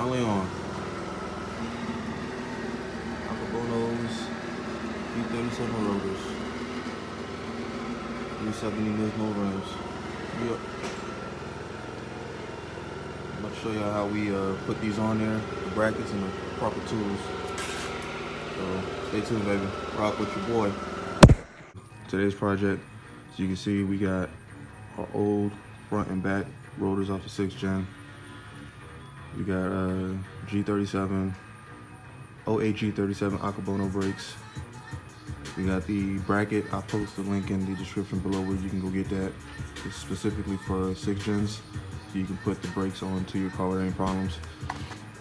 Finally on. Akebono's D37 rotors. 370 Nismo rims. Yep. I'm about to show y'all how we put these on there, the brackets and the proper tools. So stay tuned, baby. Rock with your boy. Today's project, as you can see, we got our old front and back rotors off the 6th gen. We got G37, 08 G37 Akebono brakes. We got the bracket. I'll post the link in the description below where you can go get that. It's specifically for 6th gens, so you can put the brakes onto your car without any problems.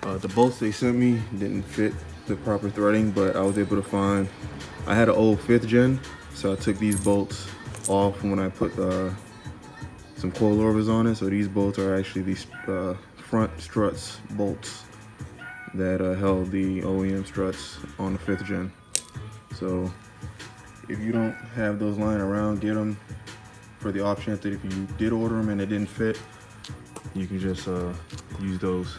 The bolts they sent me didn't fit the proper threading, but I was able to find, I had an old 5th gen, so I took these bolts off when I put some coilovers on it. So these bolts are actually these front struts bolts that held the OEM struts on the 5th gen. So if you don't have those lying around, get them for the off chance that if you did order them and it didn't fit, you can just use those.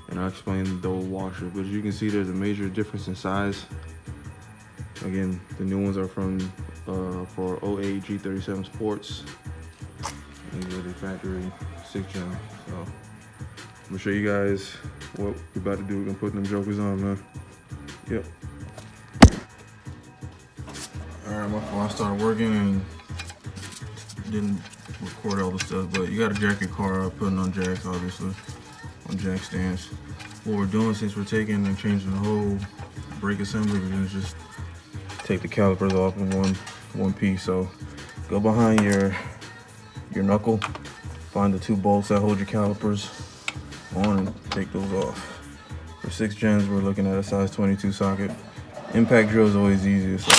And I'll explain the old washer. But as you can see, there's a major difference in size. Again, the new ones are from for 08 G37 Sports. These are the factory 6th gen. So I'm gonna show you guys what we're about to do. We're gonna put them jokers on, man. Yep. All right, my phone started working and didn't record all the stuff, but you gotta jack your car up, putting on jacks, obviously, on jack stands. What we're doing, since we're taking and changing the whole brake assembly, we're gonna just take the calipers off in one piece. So go behind your knuckle, find the 2 bolts that hold your calipers on, and take those off. For 6th gens, we're looking at a size 22 socket. Impact drill is always easiest.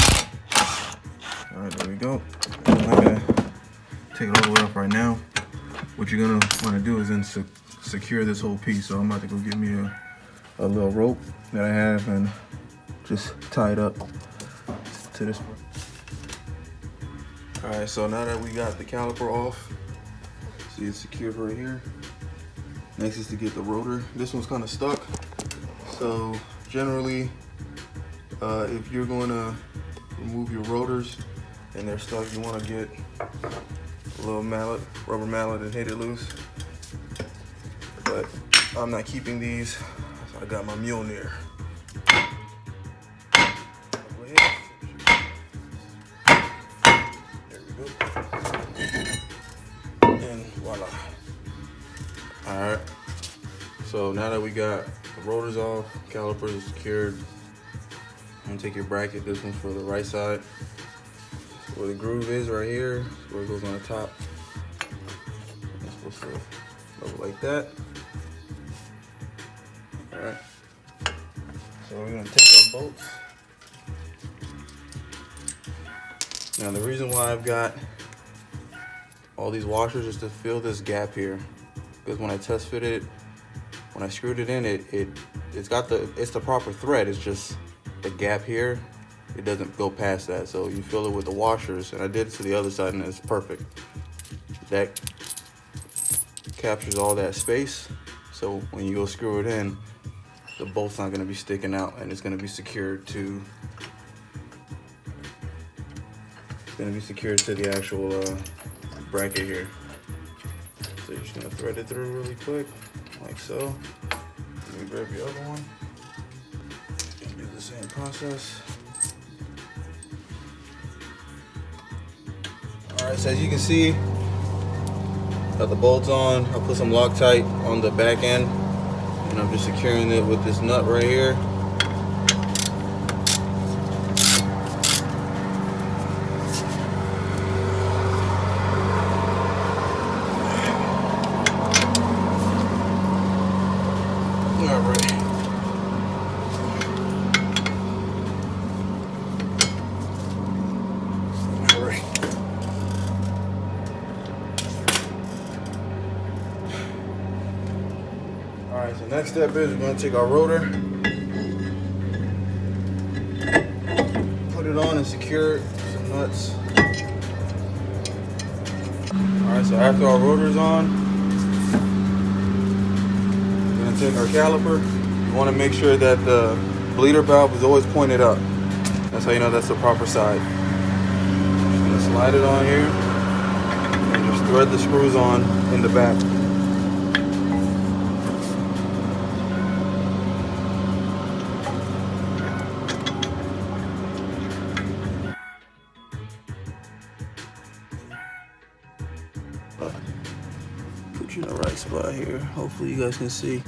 All right, there we go. I'm not gonna take it all the way off right now. What you're gonna want to do is then secure this whole piece. So I'm about to go get me a little rope that I have and just tie it up to this one. All right, so now that we got the caliper off, see it's secured right here. Next is to get the rotor. This one's kind of stuck. So generally, if you're going to remove your rotors and they're stuck, you want to get a little mallet, rubber mallet, and hit it loose. But I'm not keeping these, so I got my Mjolnir. There we go. And voila. All right. So now that we got the rotors off, calipers are secured, I'm gonna take your bracket. This one's for the right side. Where the groove is right here, where it goes on the top. It's supposed to look like that. All right. So we're gonna take our bolts. Now the reason why I've got all these washers is to fill this gap here, because when I test fitted, when I screwed it in, it's the proper thread. It's just the gap here. It doesn't go past that, so you fill it with the washers, and I did it to the other side, and it's perfect. That captures all that space, so when you go screw it in, the bolt's not going to be sticking out, and it's going to be secured to the actual bracket here. So you're just going to thread it through really quick, like so. Let me grab the other one and do the same process. All right, so as you can see, got the bolts on. I'll put some Loctite on the back end, and I'm just securing it with this nut right here. All right. Alright, so next step is we're going to take our rotor, put it on and secure it with some nuts. Alright, so after our rotor's on, we're going to check our caliper, you want to make sure that the bleeder valve is always pointed up. That's how you know that's the proper side. Just gonna slide it on here and just thread the screws on in the back. Put you in the right spot here. Hopefully you guys can see.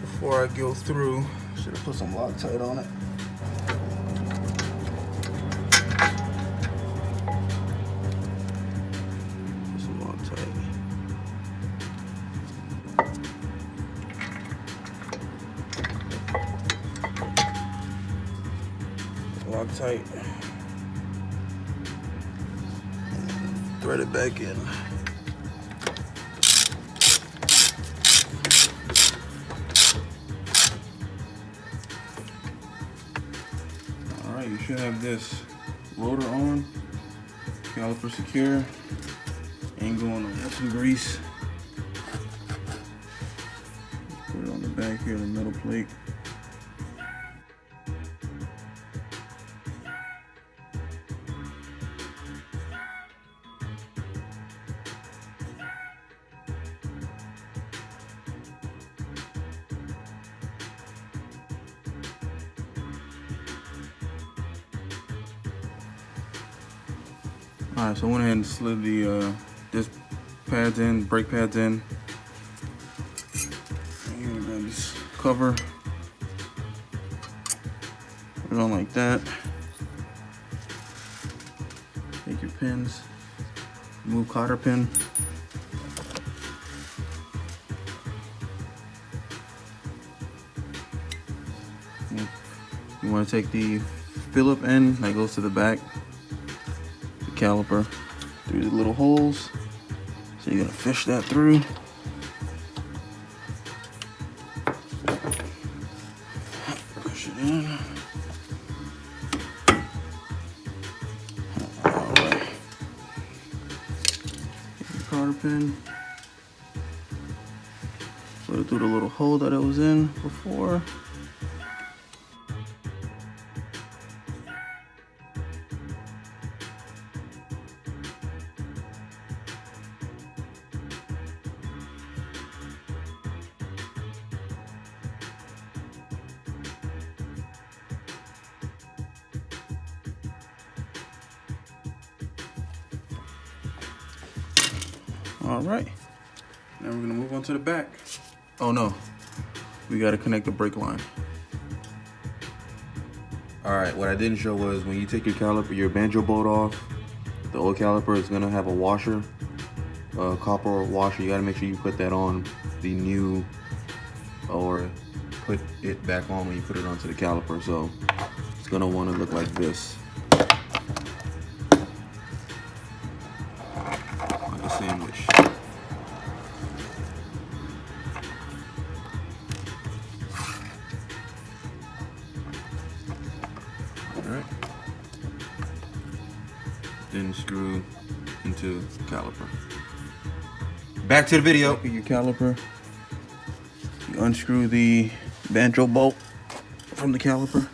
Before I go through, should have put some Loctite on it. Put some Loctite. Loctite. And thread it back in. Alright, you should have this rotor on, caliper secure, ain't going on. Got some grease. Put it on the back here, the metal plate. Alright, so I went ahead and slid the disc pads in, brake pads in. And you're gonna grab this cover, put it on like that. Take your pins, remove cotter pin. You want to take the Phillip end that goes to the back. Caliper through the little holes, so you're gonna fish that through. Push it in. All right. Take your cotter pin, put it through the little hole that it was in before. All right, now we're gonna move on to the back. Oh no, we gotta connect the brake line. All right, what I didn't show was when you take your caliper, your banjo bolt off, the old caliper is gonna have a washer, copper washer. You gotta make sure you put that on the new, or put it back on when you put it onto the caliper. So it's gonna wanna look like this. Like a sandwich. Alright. Then screw into the caliper. Back to the video. Back your caliper. You unscrew the banjo bolt from the caliper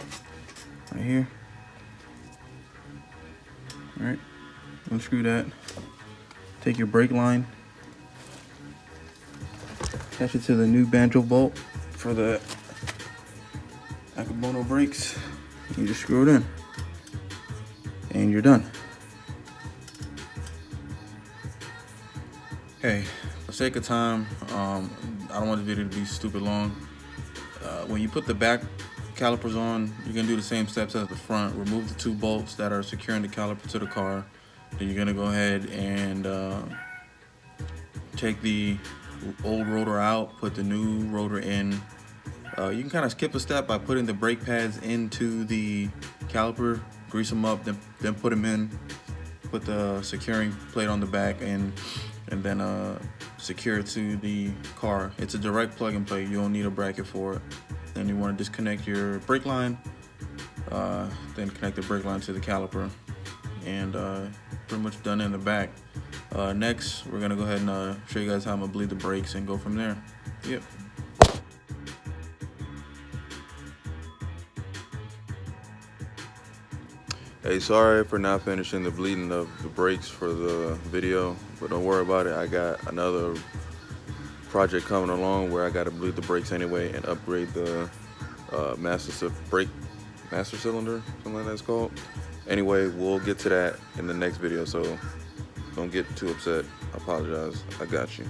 right here. Alright. Unscrew that. Take your brake line. Attach it to the new banjo bolt for the Akebono brakes. You just screw it in. And you're done. Hey, for sake of time, I don't want the video to be stupid long. When you put the back calipers on, you're gonna do the same steps as the front. Remove the two bolts that are securing the caliper to the car. Then you're gonna go ahead and take the old rotor out, put the new rotor in. You can kind of skip a step by putting the brake pads into the caliper, grease them up, then put them in, put the securing plate on the back, and then secure it to the car. It's a direct plug and play. You don't need a bracket for it. Then you want to disconnect your brake line, then connect the brake line to the caliper, and pretty much done in the back. Next, we're gonna go ahead and show you guys how I'm gonna bleed the brakes and go from there. Yep. Hey, sorry for not finishing the bleeding of the brakes for the video, but don't worry about it. I got another project coming along where I got to bleed the brakes anyway and upgrade the master cylinder, something like that's called. Anyway, we'll get to that in the next video, so don't get too upset. I apologize. I got you.